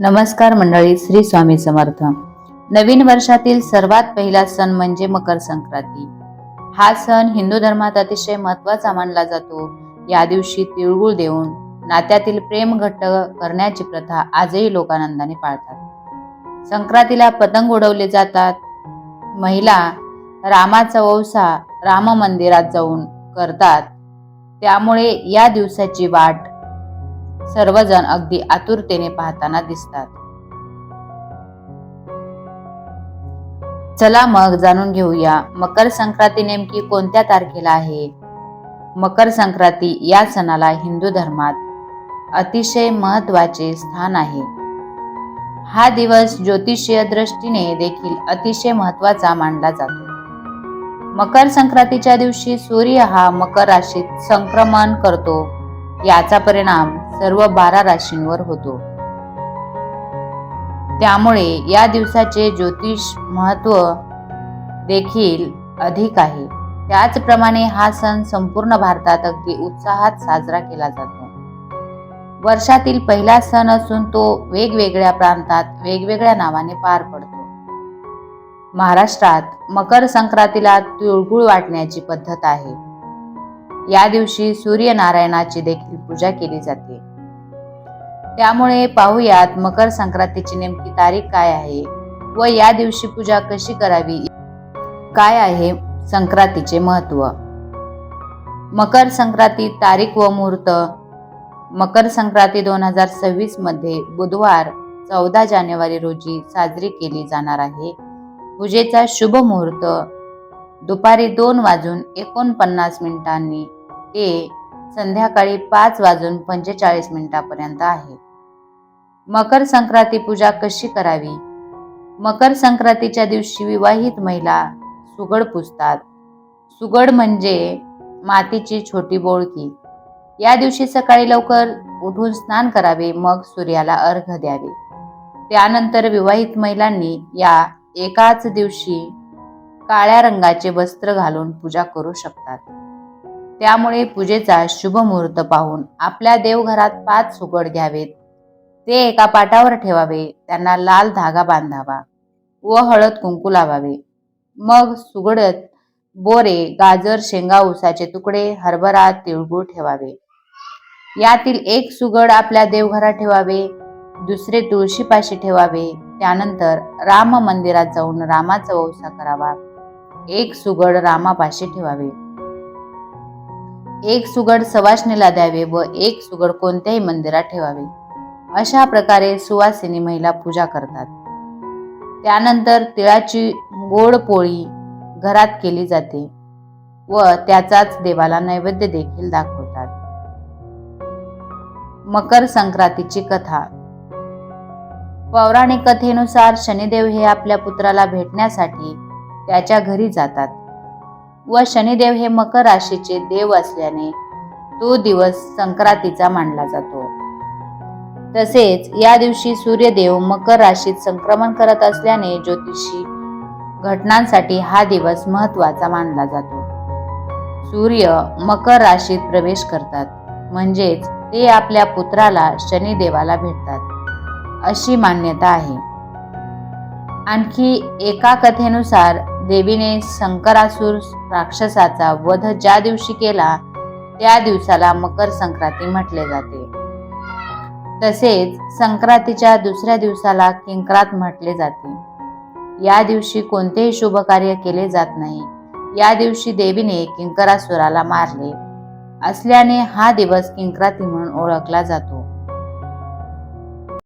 नमस्कार मंडळी, श्री स्वामी समर्थ. नवीन वर्षातील सर्वात पहिला सण म्हणजे मकर संक्रांती. हा सण हिंदू धर्मात अतिशय महत्त्वाचा मानला जातो. या दिवशी तिळगुळ देऊन नात्यातील प्रेम घट्ट करण्याची प्रथा आजही लोक आनंदाने पाळतात. संक्रांतीला पतंग उडवले जातात. महिला रामाचा वौसा राम मंदिरात जाऊन करतात. त्यामुळे या दिवसाची वाट सर्वजण अगदी आतुरतेने पाहताना दिसतात. चला मग जाणून घेऊया मकर संक्रांती नेमकी कोणत्या तारखेला आहे. मकर संक्रांती या सणाला हिंदू धर्मात अतिशय महत्त्वाचे स्थान आहे. हा दिवस ज्योतिषीय दृष्टीने देखील अतिशय महत्त्वाचा मानला जातो. मकर संक्रांतीच्या दिवशी सूर्य हा मकर राशीत संक्रमण करतो. याचा परिणाम सर्व 12 राशींवर होतो. त्यामुळे या दिवसाचे ज्योतिष महत्त्व देखील अधिक आहे. त्याचप्रमाणे हा सण संपूर्ण भारतात अगदी उत्साहात साजरा केला जातो. वर्षातील पहिला सण असून तो वेगवेगळ्या प्रांतात वेगवेगळ्या नावाने पार पडतो. महाराष्ट्रात मकर संक्रांतीला तिळगुळ वाटण्याची पद्धत आहे. या दिवशी सूर्यनारायणाची देखील पूजा केली जाते. त्यामुळे पाहूयात मकर संक्रांतीची नेमकी तारीख काय आहे व या दिवशी पूजा कशी करावी. काय आहे संक्रांतीचे महत्त्व. मकर संक्रांती तारीख व मुहूर्त. मकर संक्रांती 2026 मध्ये बुधवार 14 जानेवारी रोजी साजरी केली जाणार आहे. पूजेचा शुभ मुहूर्त दुपारी 2:49 ते संध्याकाळी 5:45 पर्यंत आहे. मकर संक्रांती पूजा कशी करावी. मकर संक्रांतीच्या दिवशी विवाहित महिला सुगड पुजतात. सुगड म्हणजे मातीची छोटी बोळकी. या दिवशी सकाळी लवकर उठून स्नान करावे, मग सूर्याला अर्घ्य द्यावे. त्यानंतर विवाहित महिलांनी या एकाच दिवशी काळ्या रंगाचे वस्त्र घालून पूजा करू शकतात. त्यामुळे पूजेचा शुभ मुहूर्त पाहून आपल्या देवघरात 5 सुगड घ्यावेत. ते एका पाटावर ठेवावे. त्यांना लाल धागा बांधावा व हळद कुंकू लावावे. मग सुगडत बोरे, गाजर, शेंगा, ऊसाचे तुकडे, हरभरा, तिळगुळ ठेवावे. यातील एक सुगड आपल्या देवघरात ठेवावे, दुसरे तुळशीपाशी ठेवावे. त्यानंतर राम मंदिरात जाऊन रामाचा वौसा करावा. एक सुगड रामापाशी ठेवावे. एक सुगड सवाष्णीला द्यावे व एक सुगड कोणत्याही मंदिरात ठेवावे. अशा प्रकारे सुवासिनी महिला पूजा करतात. त्यानंतर तिळाची गोड पोळी घरात केली जाते व त्याचाच देवाला नैवेद्य देखील दाखवतात. मकर संक्रांतीची कथा. पौराणिक कथेनुसार शनिदेव हे आपल्या पुत्राला भेटण्यासाठी त्याच्या घरी जातात व शनिदेव हे मकर राशीचे देव असल्याने तो दिवस संक्रांतीचा मानला जातो. तसेच या दिवशी सूर्यदेव मकर राशीत संक्रमण करत असल्याने ज्योतिषी घटनांसाठी हा दिवस महत्त्वाचा मानला जातो. सूर्य मकर राशीत प्रवेश करतात म्हणजेच ते आपल्या पुत्राला शनिदेवाला भेटतात अशी मान्यता आहे. आणखी एका कथेनुसार देवीने शंकरासुर राक्षसाचा वध ज्या दिवशी केला त्या दिवसाला मकर संक्रांती म्हटले जाते. तसेच संक्रांतीच्या दुसऱ्या दिवसाला किंक्रात म्हटले जाते. या दिवशी कोणतेही शुभ कार्य केले जात नाही. या दिवशी देवीने किंकरासुराला मारले असल्याने हा दिवस किंक्राती म्हणून ओळखला जातो.